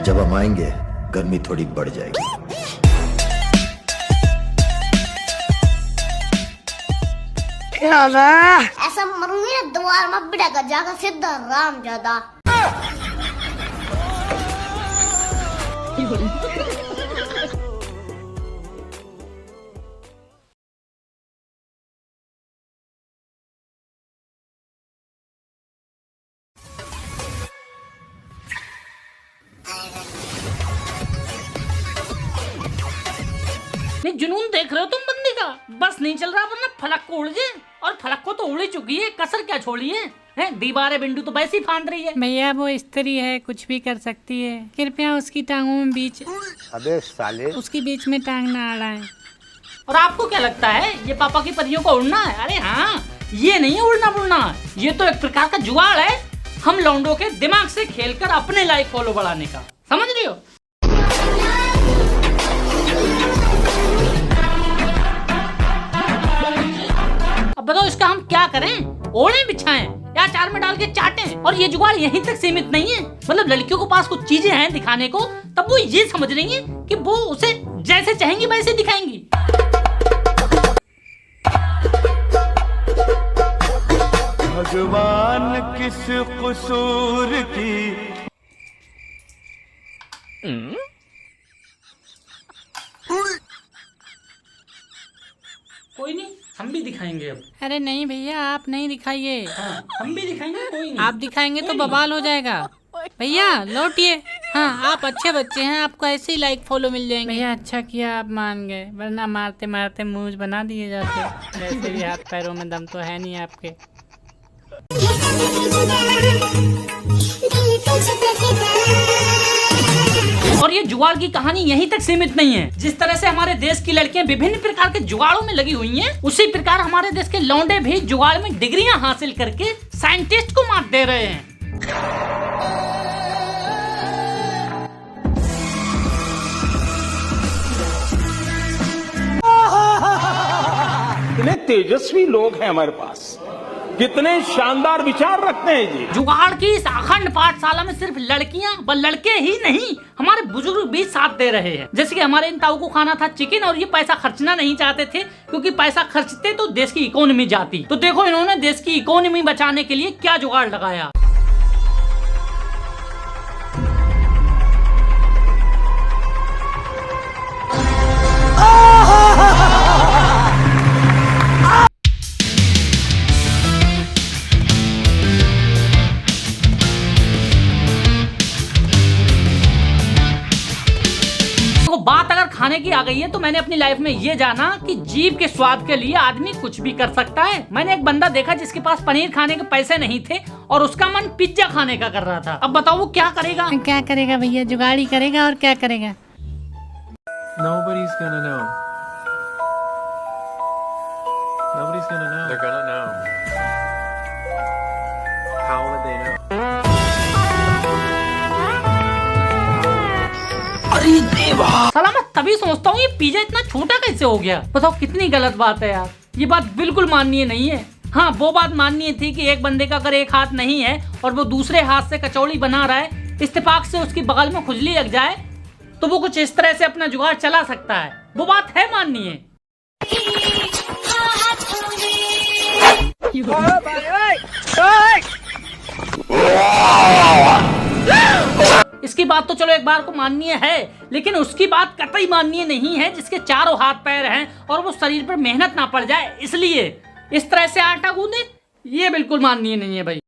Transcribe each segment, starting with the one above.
जब हम आएंगे गर्मी थोड़ी बढ़ जाएगी। ऐसा मरूंगी ना द्वार में बिठा जाकर सीधा राम ज्यादा। नहीं जुनून देख रहे हो तुम बंदी का, बस नहीं चल रहा वरना फलक को उड़ जाए, और फलक को तो उड़ ही चुकी है, कसर क्या छोड़ी है दीवारें बिंदु तो वैसे ही फांद रही है। भैया वो स्त्री है, कुछ भी कर सकती है, कृपया उसकी टांगों में बीच अबे साले उसकी बीच में टांग ना अड़ाएं। और आपको क्या लगता है ये पापा की परियों को उड़ना है? अरे हाँ, ये नहीं है उड़ना बुड़ना, ये तो एक प्रकार का जुगाड़ है हम लौंडों के दिमाग से खेलकर अपने लाइफ फॉलो बढ़ाने का, समझ रही हो? अब बताओ इसका हम क्या करें? ओढ़े बिछाएं या अचार में डाल के चाटें? और ये जुगाड़ यहीं तक सीमित नहीं है, मतलब लड़कियों के पास कुछ चीजें हैं दिखाने को, तब वो ये समझ रही हैं कि वो उसे जैसे चाहेंगी वैसे दिखाएंगी। भगवान किस कसूर की। कोई नहीं, हम भी दिखाएंगे अब। अरे नहीं भैया आप नहीं दिखाइए। हाँ, हम भी दिखाएंगे, कोई नहीं। आप दिखाएंगे तो बवाल हो जाएगा। भैया लौटिए। हाँ आप अच्छे बच्चे हैं, आपको ऐसे ही लाइक फॉलो मिल जाएंगे। भैया अच्छा किया आप मान गए, वरना मारते मारते मूंछ बना दिए जाते। वैसे भी हाथ पैरों में दम तो है नहीं आपके। और ये जुगाड़ की कहानी यहीं तक सीमित नहीं है। जिस तरह से हमारे देश की लड़कियां विभिन्न प्रकार के जुगाड़ों में लगी हुई हैं, उसी प्रकार हमारे देश के लौंडे भी जुगाड़ में डिग्रियां हासिल करके साइंटिस्ट को मात दे रहे हैं। कितने तेजस्वी लोग हैं हमारे पास, कितने शानदार विचार रखते हैं जी। जुगाड़ की इस अखंड पाठशाला में सिर्फ लड़कियां व लड़के ही नहीं, हमारे बुजुर्ग भी साथ दे रहे हैं। जैसे कि हमारे इन ताऊ को खाना था चिकन, और ये पैसा खर्चना नहीं चाहते थे, क्योंकि पैसा खर्चते तो देश की इकोनॉमी जाती। तो देखो इन्होंने देश की इकोनॉमी बचाने के लिए क्या जुगाड़ लगाया। बात अगर खाने की आ गई है तो मैंने अपनी लाइफ में ये जाना कि जीभ के स्वाद के लिए आदमी कुछ भी कर सकता है। मैंने एक बंदा देखा जिसके पास पनीर खाने के पैसे नहीं थे और उसका मन पिज्जा खाने का कर रहा था। अब बताओ वो क्या करेगा? क्या करेगा भैया? जुगाड़ी करेगा और क्या करेगा? Nobody's gonna know. Nobody's gonna know. They're gonna know. How would they know? अरे देवा, साला मैं तभी सोचता हूँ ये पिज्जा इतना छोटा कैसे हो गया। बताओ कितनी गलत बात है यार, ये बात बिल्कुल माननीय नहीं है। हाँ वो बात माननीय थी कि एक बंदे का अगर एक हाथ नहीं है और वो दूसरे हाथ से कचौड़ी बना रहा है, इत्तेफाक से उसकी बगल में खुजली लग जाए तो वो कुछ इस तरह से अपना जुगाड़ चला सकता है, वो बात है माननीय। इसकी बात तो चलो एक बार को माननीय है, लेकिन उसकी बात कतई माननीय नहीं है जिसके चारों हाथ पैर हैं और वो शरीर पर मेहनत ना पड़ जाए इसलिए इस तरह से आटा गूंदे, ये बिल्कुल माननीय नहीं है भाई।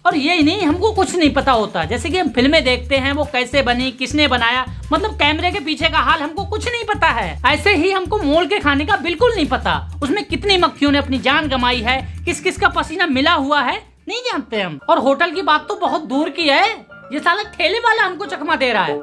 और यही नहीं, हमको कुछ नहीं पता होता। जैसे कि हम फिल्में देखते हैं वो कैसे बनी, किसने बनाया, मतलब कैमरे के पीछे का हाल हमको कुछ नहीं पता है। ऐसे ही हमको मोल के खाने का बिल्कुल नहीं पता, उसमें कितनी मक्खियों ने अपनी जान गंवाई है, किस किस का पसीना मिला हुआ है नहीं जानते हम। और होटल की बात तो बहुत दूर की है, ये साला ठेले वाला हमको चकमा दे रहा है।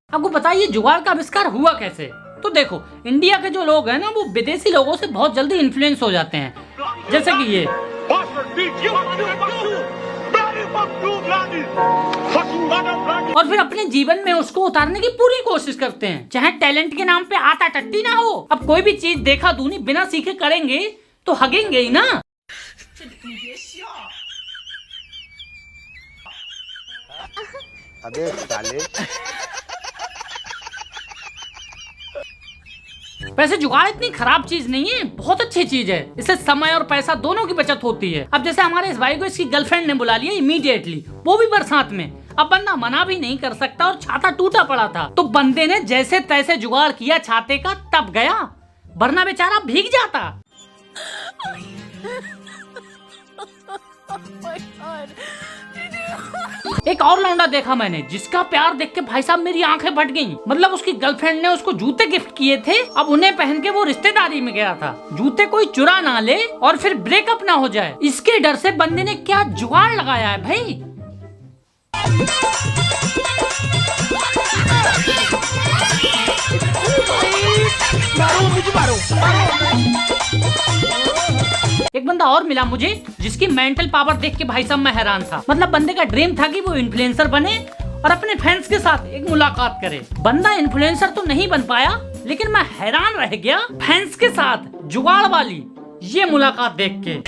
आपको बताइए जुगाड़ का आविष्कार हुआ कैसे? तो देखो इंडिया के जो लोग हैं ना वो विदेशी लोगों से बहुत जल्दी इन्फ्लुएंस हो जाते हैं। जैसे कि ये और फिर अपने जीवन में उसको उतारने की पूरी कोशिश करते हैं, चाहे टैलेंट के नाम पे आटा टट्टी ना हो। अब कोई भी चीज देखा दूनी बिना सीखे करेंगे तो हगेंगे ही ना। अबे साले। वैसे जुगाड़ इतनी खराब चीज नहीं है, बहुत अच्छी चीज है। इससे समय और पैसा दोनों की बचत होती है। अब जैसे हमारे इस भाई को इसकी गर्लफ्रेंड ने बुला लिया इमीडिएटली, वो भी बरसात में। अब बंदा मना भी नहीं कर सकता और छाता टूटा पड़ा था, तो बंदे ने जैसे तैसे जुगाड़ किया छाते का, तब गया, वरना बेचारा भीग जाता। एक और लौंडा देखा मैंने, जिसका प्यार देख के भाई साहब मेरी आंखें फट गईं। मतलब उसकी गर्लफ्रेंड ने उसको जूते गिफ्ट किए थे, अब उन्हें पहन के वो रिश्तेदारी में गया था। जूते कोई चुरा ना ले और फिर ब्रेकअप ना हो जाए, इसके डर से बंदे ने क्या जुगाड़ लगाया है भाई। एक बंदा और मिला मुझे, जिसकी मेंटल पावर देख के भाई साहब मैं हैरान था। मतलब बंदे का ड्रीम था कि वो इन्फ्लुएंसर बने और अपने फैंस के साथ एक मुलाकात करे। बंदा इन्फ्लुएंसर तो नहीं बन पाया, लेकिन मैं हैरान रह गया फैंस के साथ जुगाड़ वाली ये मुलाकात देख के।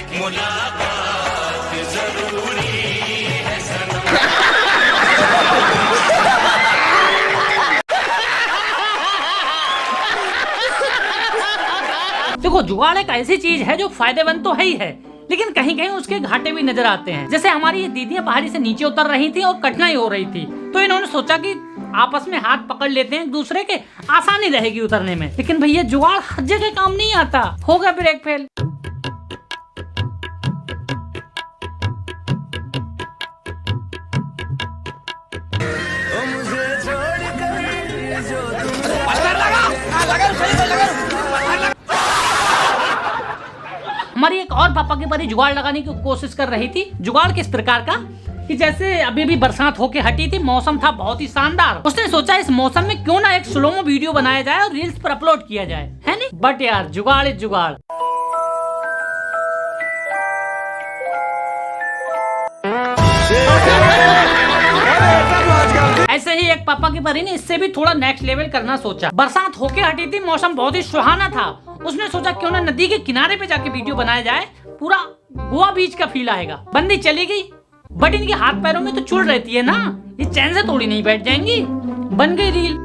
देखो जुगाड़ एक ऐसी चीज है जो फायदेमंद तो है ही है, लेकिन कहीं कहीं उसके घाटे भी नजर आते हैं। जैसे हमारी ये दीदियां पहाड़ी से नीचे उतर रही थी और कठिनाई हो रही थी, तो इन्होंने सोचा कि आपस में हाथ पकड़ लेते हैं एक दूसरे के, आसानी रहेगी उतरने में। लेकिन भैया जुगाड़ हर जगह काम नहीं आता, होगा ब्रेक फेल। हमारी एक और पापा की परी जुगाड़ लगाने की कोशिश कर रही थी। जुगाड़ किस प्रकार का कि जैसे अभी भी बरसात होके हटी थी, मौसम था बहुत ही शानदार। उसने सोचा इस मौसम में क्यों ना एक स्लोमो वीडियो बनाया जाए और रील्स पर अपलोड किया जाए, है नहीं? बट यार जुगाड़ इज जुगाड़। ऐसे ही एक पापा की परी ने इससे भी थोड़ा नेक्स्ट लेवल करना सोचा। बरसात होके हटी थी, मौसम बहुत ही सुहाना था। उसने सोचा क्यों ना नदी के किनारे पे जाके वीडियो बनाया जाए, पूरा गोवा बीच का फील आएगा। बंदी चली गई, बट इनके हाथ पैरों में तो चुड़ रहती है ना, ये चैन से थोड़ी नहीं बैठ जाएंगी। बन गई रील।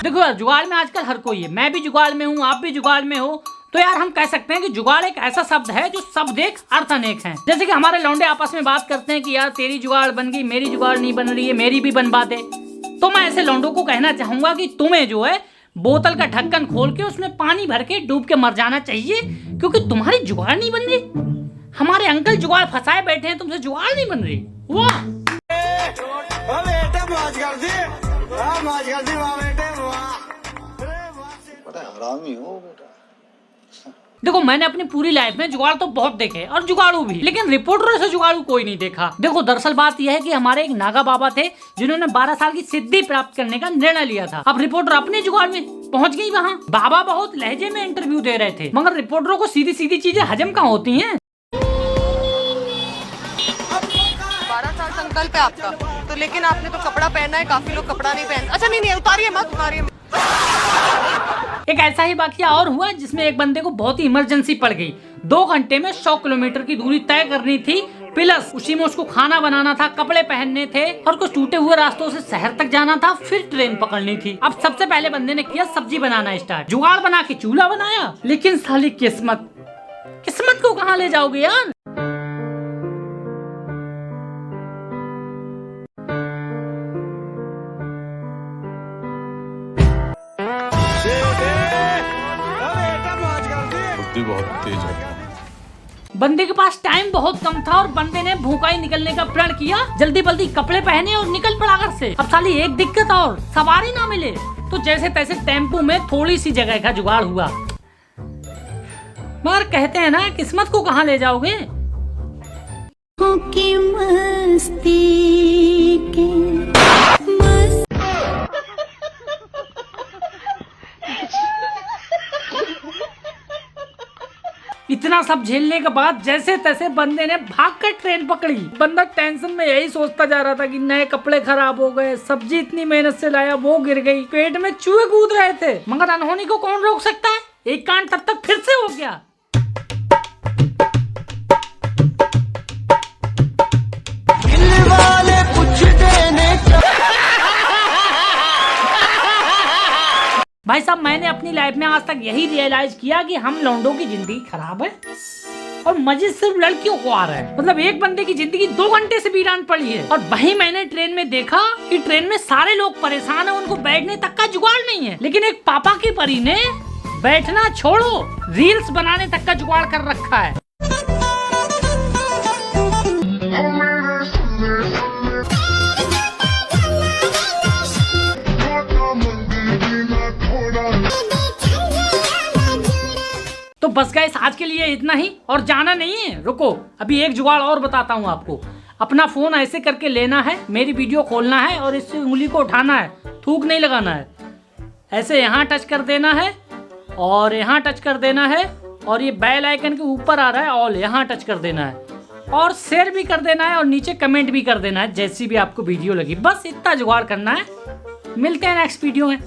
देखो यार जुगाड़ में आजकल हर कोई है, मैं भी जुगाड़ में हूँ, आप भी जुगाड़ में हो, तो यार हम कह सकते हैं कि जुगाड़ एक ऐसा शब्द है जो सब देख अर्थ अनेक है। जैसे कि हमारे लौंडे आपस में बात करते हैं कि यार तेरी जुगाड़ बन गई, मेरी जुगाड़ नहीं बन रही है, मेरी भी बनवा दे। तो मैं ऐसे लौंडों को कहना चाहूंगा कि तुम्हें जो है बोतल का ढक्कन खोल के उसमें पानी भर के डूब के मर जाना चाहिए, क्योंकि तुम्हारी जुगाड़ नहीं बन रही। हमारे अंकल जुगाड़ फंसाए बैठे हैं, तुमसे जुगाड़ नहीं बन रही। वाह हरामी हो बेटा। देखो मैंने अपनी पूरी लाइफ में जुगाड़ तो बहुत देखे और जुगाड़ू भी, लेकिन रिपोर्टरों से जुगाड़ू कोई नहीं देखा। देखो दरअसल बात यह है कि हमारे एक नागा बाबा थे जिन्होंने 12 साल की सिद्धि प्राप्त करने का निर्णय लिया था। अब रिपोर्टर अपने जुगाड़ में पहुंच गई वहाँ। बाबा बहुत लहजे में इंटरव्यू दे रहे थे, मगर रिपोर्टरों को सीधी सीधी चीजें हजम कहाँ होती है। 12 साल संकल्प है आपका, तो लेकिन आपने तो कपड़ा पहना है, काफी लोग कपड़ा नहीं पहनते। अच्छा नहीं उतारिए मत, उतारिए। एक ऐसा ही वाकया और हुआ जिसमें एक बंदे को बहुत ही इमरजेंसी पड़ गई। 2 घंटे में 100 किलोमीटर की दूरी तय करनी थी, प्लस उसी में उसको खाना बनाना था, कपड़े पहनने थे और कुछ टूटे हुए रास्तों से शहर तक जाना था, फिर ट्रेन पकड़नी थी। अब सबसे पहले बंदे ने किया सब्जी बनाना स्टार्ट। जुगाड़ बना के चूल्हा बनाया, लेकिन साली किस्मत को कहाँ ले जाओगे यार। बहुत तेज है। बंदे के पास टाइम बहुत कम था और बंदे ने भूखा ही निकलने का प्रण किया। जल्दी बल्दी कपड़े पहने और निकल पड़ा घर से। अब साली एक दिक्कत और, सवारी ना मिले, तो जैसे तैसे टेम्पो में थोड़ी सी जगह का जुगाड़ हुआ। मगर कहते हैं ना किस्मत को कहाँ ले जाओगे। इतना इतना सब झेलने के बाद जैसे तैसे बंदे ने भागकर ट्रेन पकड़ी। बंदा टेंशन में यही सोचता जा रहा था कि नए कपड़े खराब हो गए, सब्जी इतनी मेहनत से लाया वो गिर गई, पेट में चूहे कूद रहे थे, मगर अनहोनी को कौन रोक सकता है। एक कांड तब तक फिर से हो गया। भाई साहब, मैंने अपनी लाइफ में आज तक यही रियलाइज किया कि हम लौंडों की जिंदगी खराब है और मजे सिर्फ लड़कियों को आ रहा है। मतलब एक बंदे की जिंदगी 2 घंटे से वीरान पड़ी है। और वही मैंने ट्रेन में देखा कि ट्रेन में सारे लोग परेशान है, उनको बैठने तक का जुगाड़ नहीं है, लेकिन एक पापा की परी ने बैठना छोड़ो, रील्स बनाने तक का जुगाड़ कर रखा है। तो बस गाइस, आज के लिए इतना ही, और जाना नहीं है, रुको, अभी एक जुगाड़ और बताता हूँ आपको। अपना फोन ऐसे करके लेना है, मेरी वीडियो खोलना है और इससे उंगली को उठाना है, थूक नहीं लगाना है। ऐसे यहाँ टच कर देना है और यहाँ टच कर देना है, और ये बेल आइकन के ऊपर आ रहा है ऑल, यहाँ टच कर देना है, और शेयर भी कर देना है और नीचे कमेंट भी कर देना है जैसी भी आपको वीडियो लगी। बस इतना जुगाड़ करना है। मिलते हैं नेक्स्ट वीडियो में।